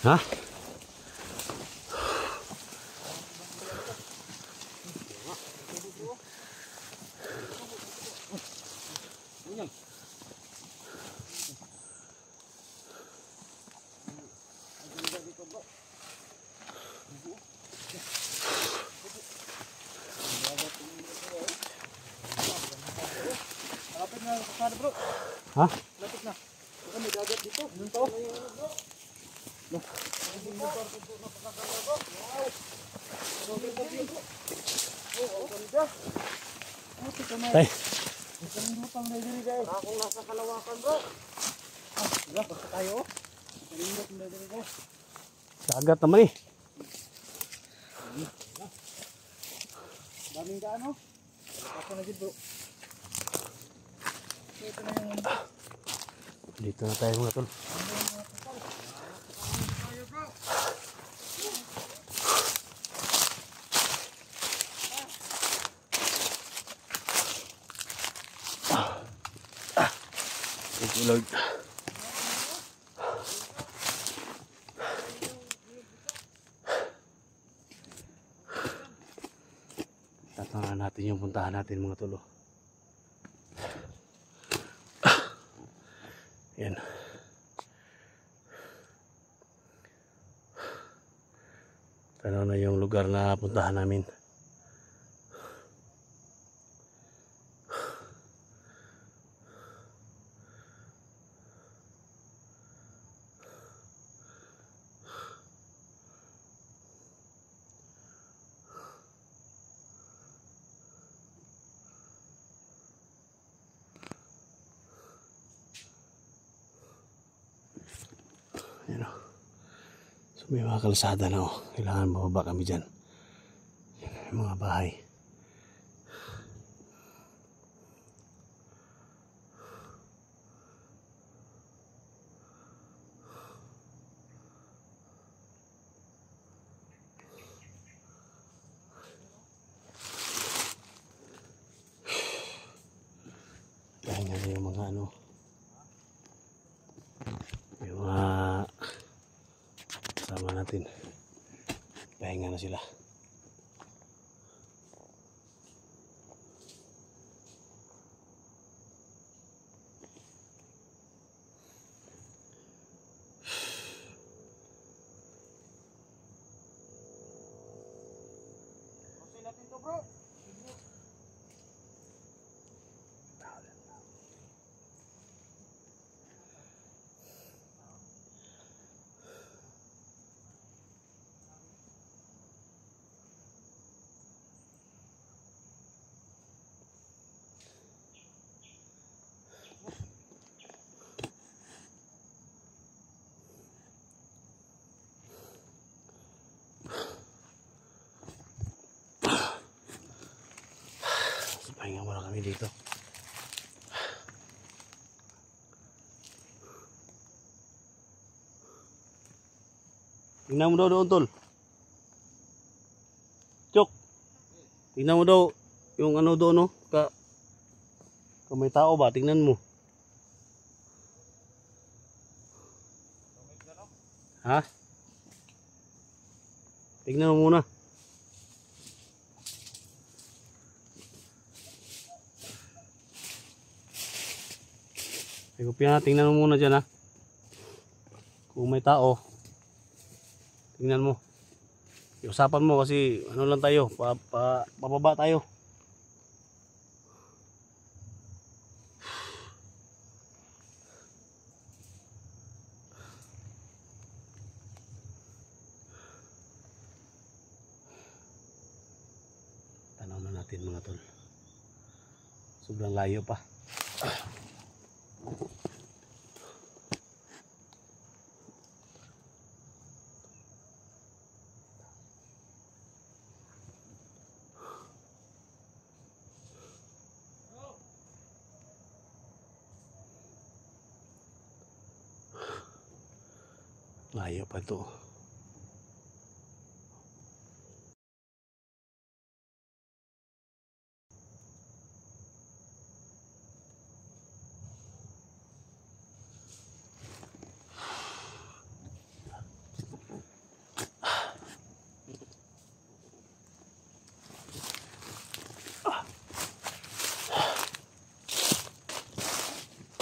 Hah? Lapit na kasada bro. Hah? Lapit na. Baka may dagat dito. Dito. Tay. Kalindutang na diri guys. Akong nasa kalawakan bro. Wala pa tayo. Kalindut na diri guys. Dagat naman eh. Daming daan oh. Ako na dito bro. Ito na yung Dito na tayo mga tol. Thank you Lord. Tatangan natin yung puntahan natin mga tol. Yan. Tanaw na yung lugar na puntahan namin. Yan o. So may mga kalsada na o. Kailangan bababa kami dyan. Yan, yung mga bahay. Dahil nga na yung mga ano. Yung mga kasama natin. Pahinga na sila. Okay natin to bro. So, pahinga muna kami dito. Tingnan mo daw doon tol. Chok. Tingnan mo daw yung ano doon no. Kung may tao ba, tingnan mo. Ha? Tingnan mo muna. Tingnan mo muna dyan ha. Kung may tao, tingnan mo. Usapan mo kasi ano lang tayo, pababa tayo. Tanaw na natin mga tol. Sobrang layo pa. Layo pa ito.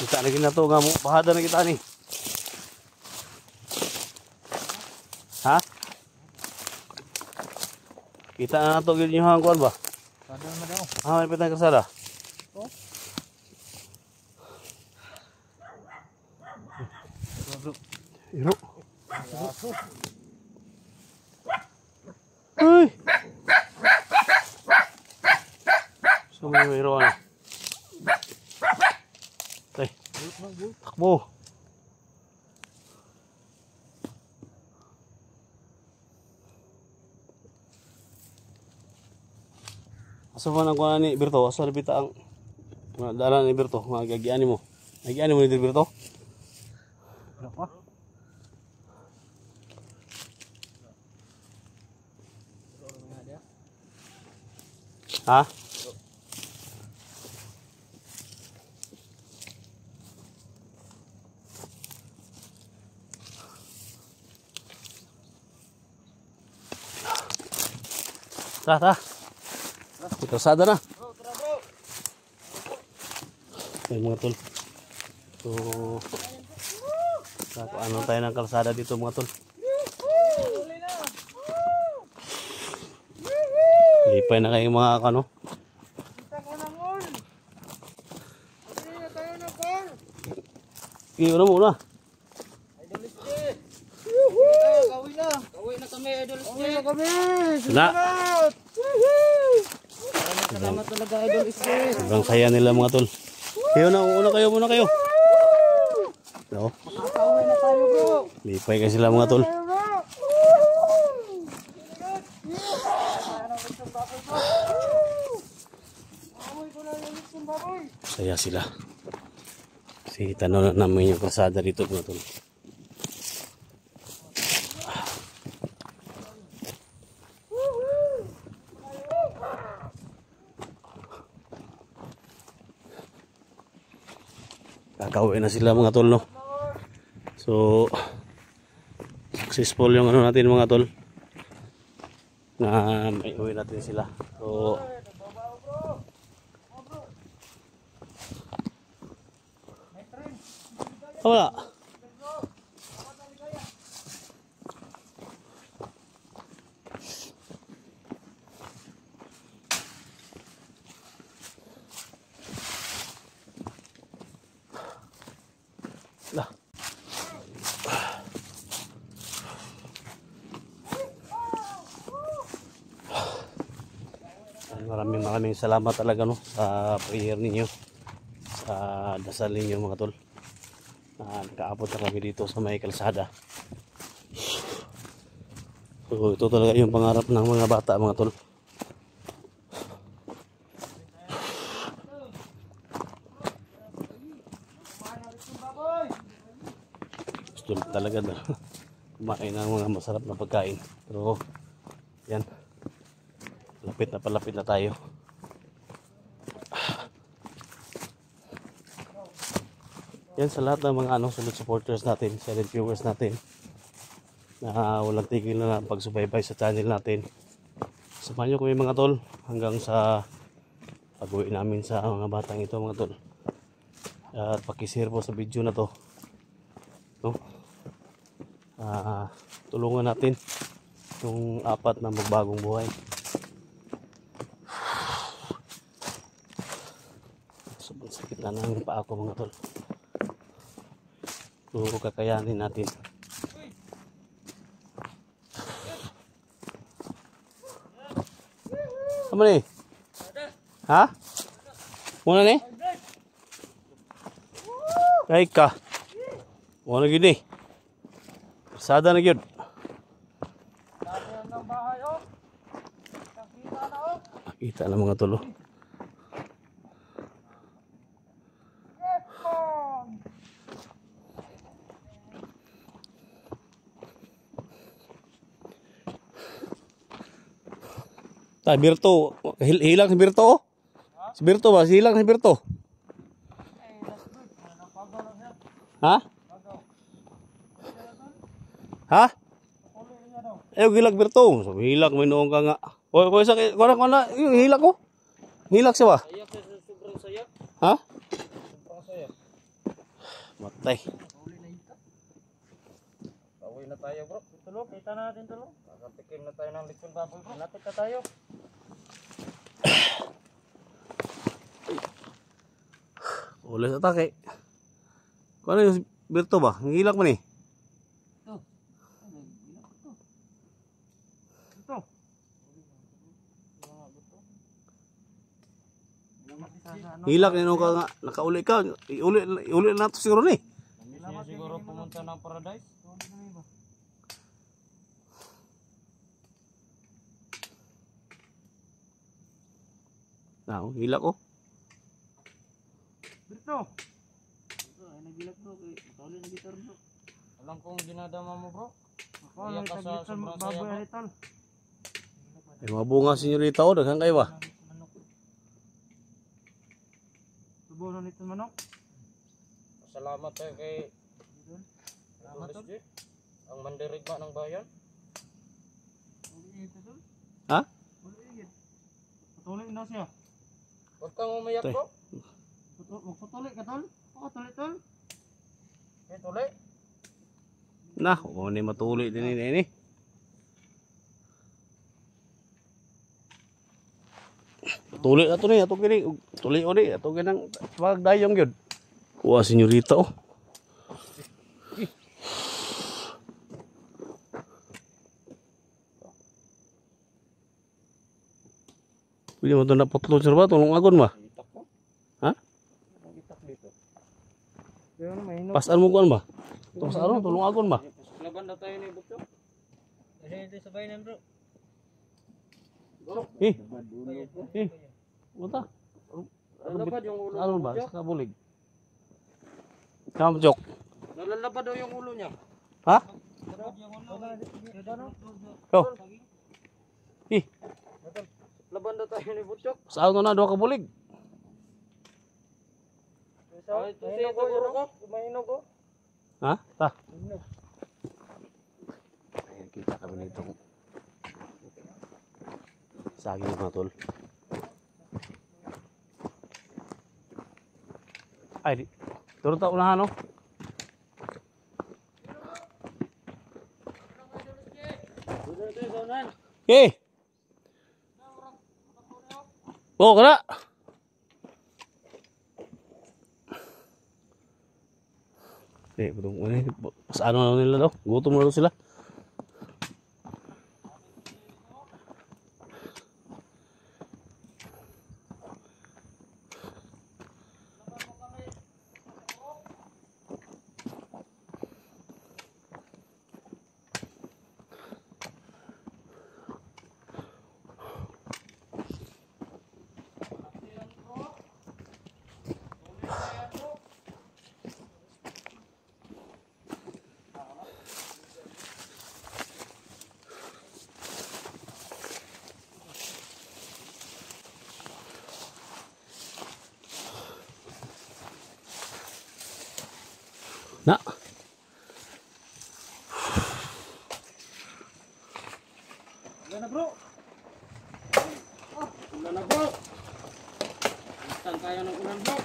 Kita lagi na to nga mo. Bahada na kita ni. Ha? Kita na to gid yung hangkuan ba? Sada na daw. Ah, may pitang kasada. Oh. Iro. Uy. So may iro ano. Tay. Takbo. Asa man ang kuha ni Berto? Asa nabita ang mga dalan ni Berto? Mga gagiani mo. Gagiani mo ni Berto? Berapa? Ha? Tara. Kalsada na. Bro, tara bro. Ay mga tol. So, ano tayo ng kalsada dito mga tol. Uli na. Lipay na kayong mga ano. Kita ko na mall. Uli na tayo na par. Una muna. Idol Steve. Gawin na. Gawin na kami, Idol Steve. Gawin na kami. Na. Salamat talaga, Idol Steve. Sobrang saya nila mga tol. Kayo na, muna kayo. No? Makakauwi na tayo, bro. Lipay kasi sila mga tol. Tayo, bro. Ano, isang baboy, bro. Amoy ko na yung isang baboy. Saya sila. Kasi tanaw na namin yung kalsada dito mga tol. Kakauwi na sila mga tol, no? So, successful yung ano natin mga tol. Na may uwi natin sila. So, wala. Lah. Maraming salamat talaga no sa prayer ninyo, sa dasal ninyo mga tol. Nakaabot na kami dito sa may kalsada. So ito talaga yung pangarap ng mga bata mga tol. Gusto talaga na kumain ng mga masarap na pagkain. Pero yan, palapit na tayo. Yan sa lahat ng mga solid supporters natin, silent viewers natin na walang tigil na pagsubaybay sa channel natin. Samahan nyo kami mga tol hanggang sa pag-uwi namin sa mga batang ito mga tol. At pakishare po sa video na to, no? Tulungan natin yung apat na magbagong buhay. Sobrang sakit na ng paa ko mga tol. Puro kakayanin natin. Apa ni? Ha? Muna ni? Baik ka. Muna gini. Sada na gyud. Dami ang bahay, oh. Nakita na, oh. Kita na mga tol. Birto. Hilang si Birto. Oh. Si Birto ba? Hilang si Birto. Ha? Ha? Gilag Birto. So, hilag may noong ka nga. O, isa kay kuana yung hilag ko. Hilag siya ba? Sayak siya, sobrang sayak. Ha? Sobrang sayak. Matay. Pauwi na tayo bro. Tulo, kita natin tulo. Kakatikim na tayo ng likon baboy bro. Lapit na tayo. Ulit atake. Kung ano yung Birto ba? Ang hilag man eh. Ito. Ito. Hilag na ka nga. Nakauli ka. Iuli na ito siguro ni. Siguro pumunta ng paradise. Hilag ko. Berto. Ay nagilag bro, tawali na gitar bro. Alam kong dinadama mo bro. Ako lang ka sa sobrang saya bro. Ay mga bunga senyorita o, daghang kayo ba? Tubo na nito manok. Salamat tayo kay Salamat ang mandirigma ng bayan. Ha? Patuloy na siya. Huwag kang umayak bro. Magpatuloy ka tol. Tuloy tol. Tuloy. Nah, kung ano matuloy din ini. Tuloy na ito ni, ito kini. Tuloy o ni, ito kinang pagdayong yun. Kuha senyorita o. Pwede mo ito napatulog sir ba? Tulong agon ba? Ha? Pasan mo kuan ba? Tulong sa ano? Tulong agon ba? Laban na tayo ni Butyo. Ito sabay na bro. Buta. Lalabad yung ulo. Ano ba? Sa kabulig. Kamjok. Nalalabad daw yung ulo niya. Ha? Go. Laban na tayo ni Butyo. Saan ko na doon kabulig? Mainog ko. Ha? Ta. Ayan, kita kami nito. Saging mga tol. Ay, turun ta unahan no? Okay. Oh, kena. Betul. Ini pas ano nila daw. Gutom na daw sila. Nak. Ulan na bro. Ulan na bro. Instan tayo ng ulan bro.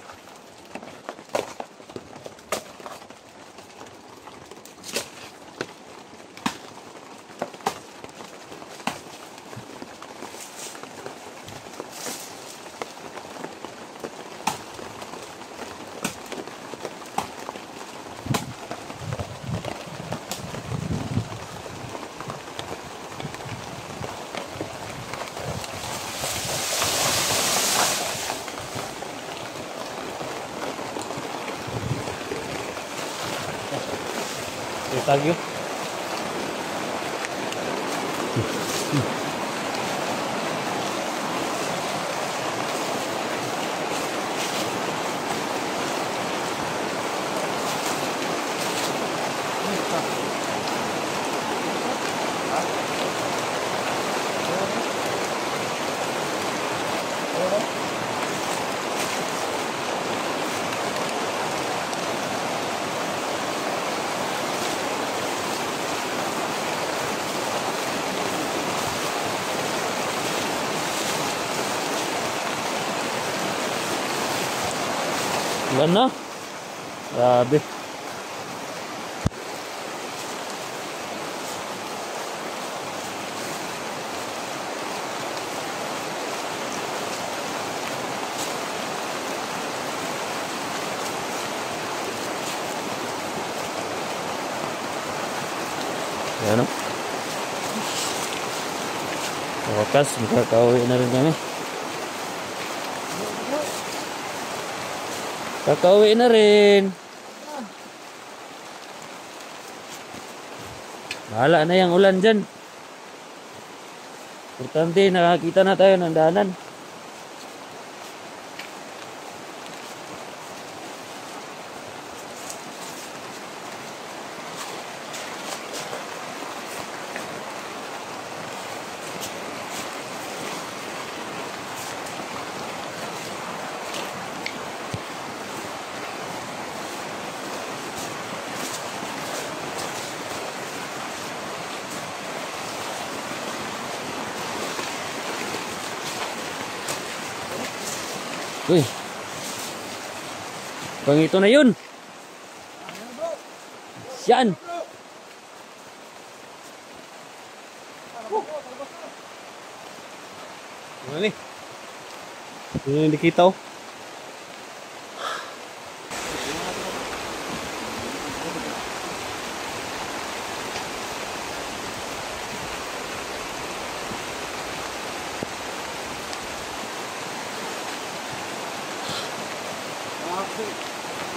Thank you. Ulan na. Grabe. Ayan o. Sa wakas, makakauwi na rin kami. Kakauwi na rin. Bahala na yung ulan dyan. Importante, nakakita na tayo ng daanan. Uy. Bang ito na yun. Yan. Ano ni? Yung hindi kita oh.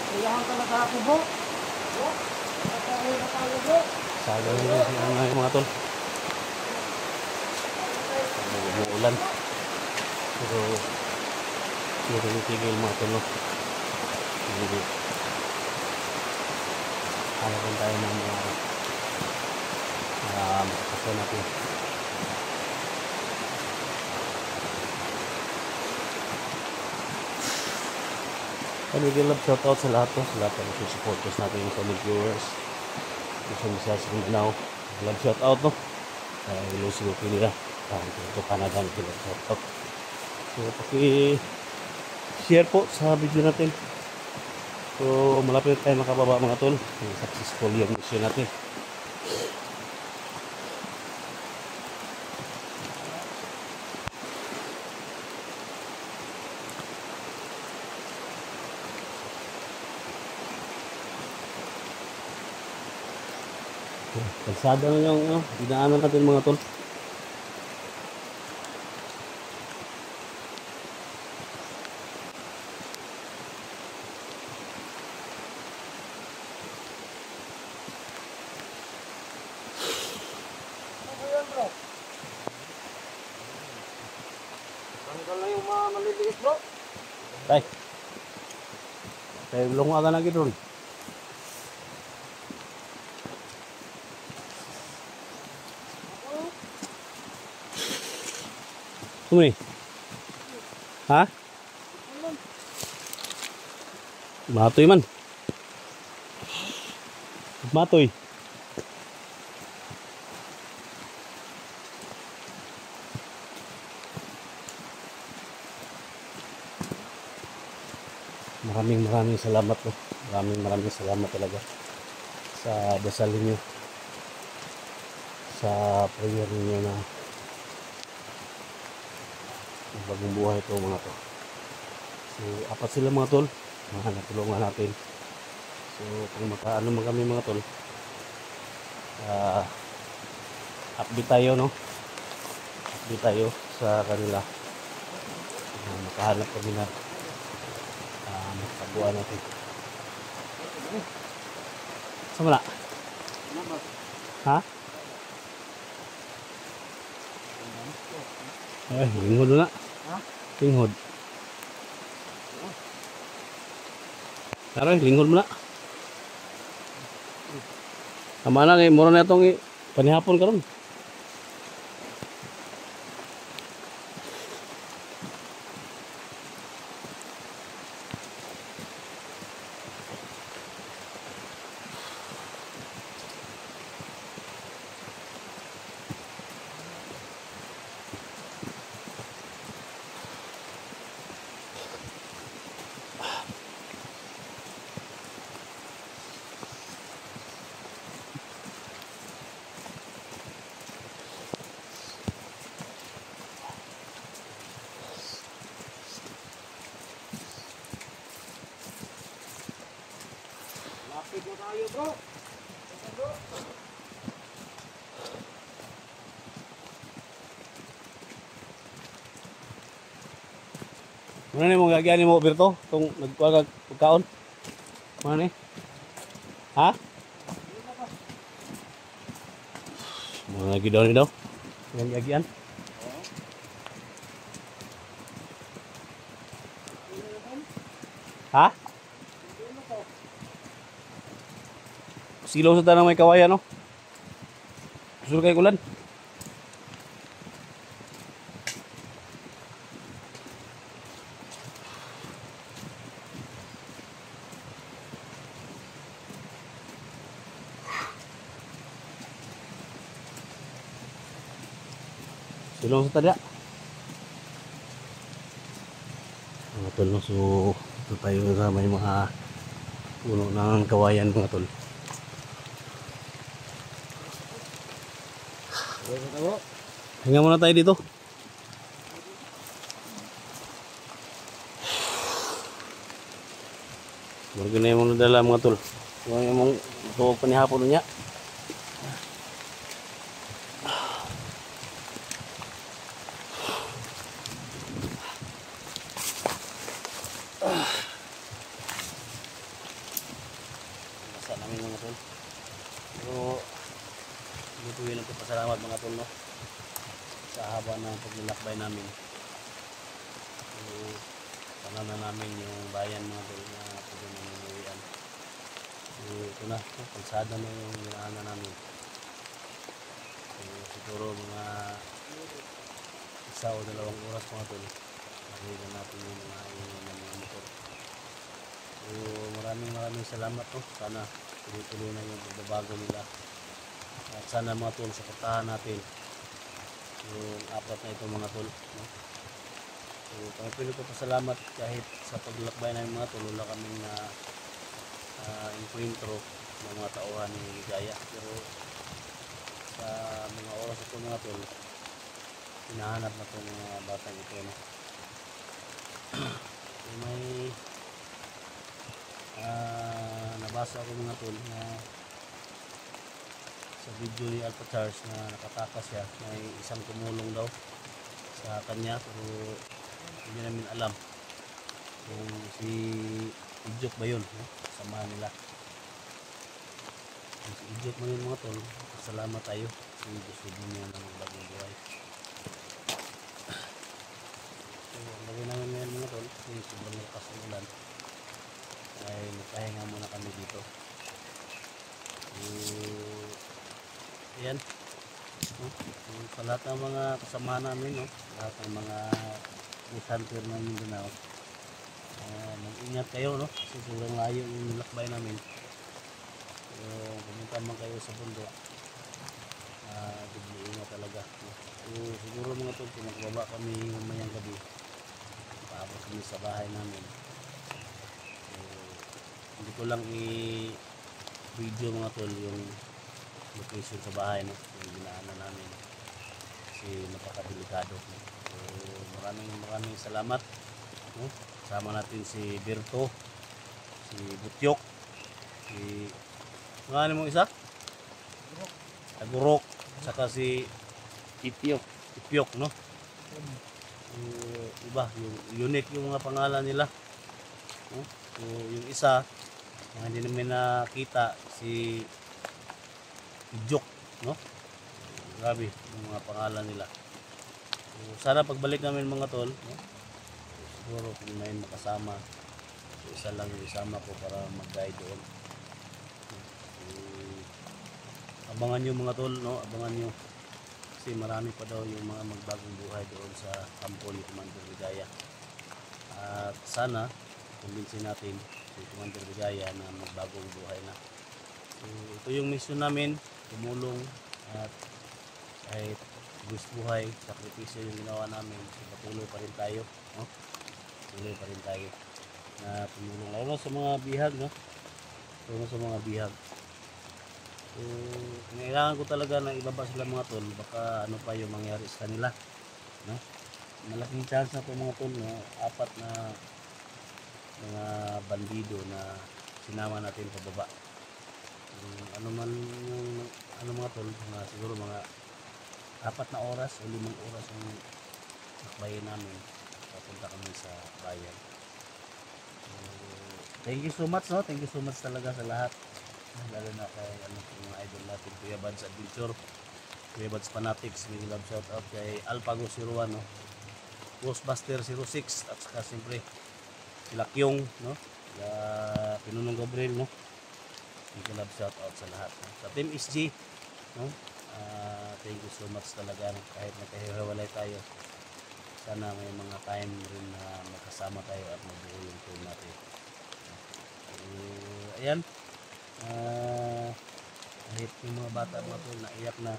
Kailangan talaga ako, bro. Bro, nakauwi na tayo, bro. Saga nyo yung mga tol. Umuulan. Pero hindi rin tigil mga tol. No? Hindi. Halakan tayo ng mga makasya natin. Panigil love shoutout sa lahat po, sa lahat ng supporters natin, yung solid viewers. Gusto mo siya sa Mindanao. Love shoutout no. Ilusig ko nila. Ito Canada ng love shoutout. So paki-share po sa video natin. So malapit tayo makababa mga tol. Successful yung mission natin. Kalsada na yung dinaanan natin mga tol. Tanggal na yung mga maliliit, bro. Tay. Tay lunga ka na gid ron. Sumuni. Ha? Matoy man. Matoy. Maraming salamat po. Maraming salamat talaga sa dasal niyo. Sa prayer niyo na bagong buhay ito mga to. So apat sila mga tol, mga natulungan natin. So kung makaano man kami mga tol, update tayo no, update tayo sa kanila. Makahanap kami na makabuan natin. Samala? Ha? Lingkod na. Lingkod. Tara, lingkod mo na. Tama na kay mura na itong panihapon karon. Tayo bro. Bro. Ano na mo gagyan mo Berto? Itong nagkuha pagkaon? Ano ni? Ha? Mga lagi daw ni daw? Yan gagyan? Ha? Silaw sa tanang may kawayan no? Gusto kayo kulan? Silong sa tadya. Mga tol, no? So ito tayo sa may mga puno ng kawayan mga tol. Hinga muna tayo dito. Bago na yung mga dala mga tol. Yung mga tuwag pa ni hapon niya. Nasa namin mga tol. So dito yun ang pasalamat mga tol no. Sa haba ng paglalakbay namin. So sana na namin yung bayan mga tol na pwede namin uwian. So ito na, kalsada na yung ginaanan namin. So siguro mga 1 o 2 oras mga tol. Nakita natin yung mga ingay ng mga motor. So maraming salamat no. Sana tuloy-tuloy na yung pagbabago nila. At sana mga tol, suportahan natin yung 4 na ito mga tol no? So kami pwede ko pasalamat kahit sa paglalakbay namin mga tol, wala kaming encuentro ng mga tauhan ni Ligaya, pero sa mga oras ito mga tol, hinahanap na ito mga batang ito no? So, may nabasa ako mga tol na sa video ni Alpha Charles na nakatakas siya, may isang tumulong daw sa kanya pero hindi namin alam kung si Idyok ba yun no? Samahan nila kung si Idyok ba yun mga tol, salamat tayo kung gusto din niya ng bagong buhay. So ang gawin namin ngayon mga tol, kasi sobrang lakas ng ulan ay nagpahinga muna kami dito. So ayan no? Sa lahat ng mga kasama namin no? Lahat ng mga bush hunter ng Mindanao, mag-ingat kayo no? Kasi sobrang layo yung nilakbay namin. So pumunta man kayo sa bundok, ingat talaga no? So siguro mga tol, kung magbaba kami mamayang gabi, paabot kami sa bahay namin. So hindi ko lang i-video mga tol yung location sa bahay no? Yung ginaanan namin kasi napakadelikado no? So maraming salamat no? Sama natin si Berto, si Butyok, si mga mong isa? Tagurok, saka si Ipyok no? Iba, yung unique yung mga pangalan nila no? So yung isa yung hindi namin nakita, si Idyok no? Grabe yung mga pangalan nila. So sana pagbalik namin mga tol no? Siguro kung may makasama, so isa lang yung isama ko para mag-guide doon. So abangan nyo mga tol no? Abangan nyo kasi marami pa daw yung mga magbagong buhay doon sa kampo ni Commander Ligaya. At sana kumbinsin natin si Commander Ligaya na magbagong buhay na. So ito yung mission namin, tumulong at kahit buhay, sakripisyo yung ginawa namin, so patuloy pa rin tayo no? Patuloy pa rin tayo na tumulong lalo sa mga bihag no? Lalo sa mga bihag. So kailangan ko talaga na ibaba sila mga tol, baka ano pa yung mangyari sa kanila no? Malaking chance na po mga tol no? 4 na mga bandido na sinama natin pababa. Ano man yung ano mga tol, siguro mga 4 na oras o 5 oras yung nakbayan namin. Papunta kami sa bayan. So, thank you so much, no? Thank you so much talaga sa lahat. Lalo na kay yung mga idol natin, Kuya Bads Adventure, Kuya Bads Fanatics, may love shout out kay Alpago 01, no? Ghostbuster 06, at saka siyempre sila Kyong, no? Sila Pinunong Gabriel, no? May love shout out sa lahat, no? Sa Team SG, no? Thank you so much talaga, no? Kahit nagkahiwalay tayo, sana may mga time rin na magkasama tayo at mabuo yung team natin. Ayan, kahit yung mga bata mga to naiyak na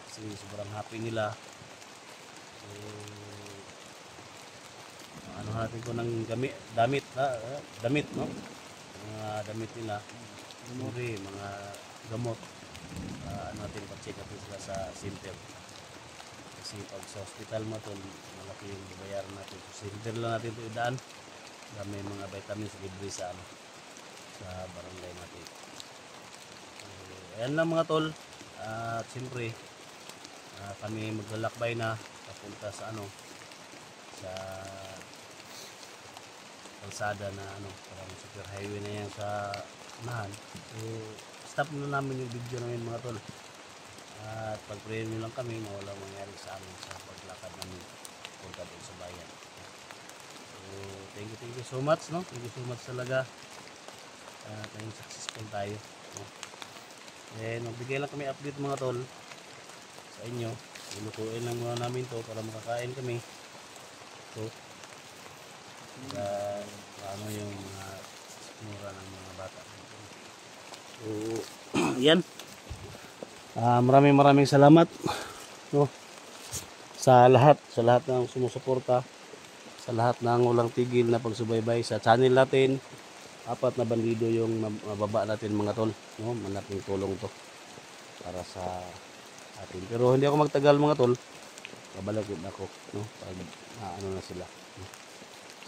kasi sobrang happy nila. So, ano natin ko ng damit, no? Mga damit nila, mga gamot, ano natin, pa-check natin sila sa center. Kasi pag sa hospital mo to, malaki yung bayaran natin. So, center lang natin ito idaan. May mga vitamins libre sa barangay natin. So, ayan lang mga tol. At siyempre, kami maglalakbay na papunta sa sa kalsada na parang super highway na yan sa unahan. So, stop na namin yung video namin mga tol. At pag-prayer nyo lang kami na walang mangyari sa amin sa paglakad namin punta doon sa bayan. So, thank you so much, no? Thank you so much talaga. Tayong successful tayo, no? And magbigay lang kami update mga tol sa inyo. Ilutuin lang muna namin to para makakain kami. So, ano yung mga mura ng mga bata. So, yan. Maraming salamat, no, sa lahat ng sumusuporta, sa lahat ng walang tigil na pagsubaybay sa channel natin. 4 na bandido yung mababa natin mga tol, no? Malaking tulong to para sa atin. Pero hindi ako magtagal mga tol, babalik din ako, no, pag ano na sila.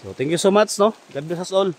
So thank you so much, no. God bless us all.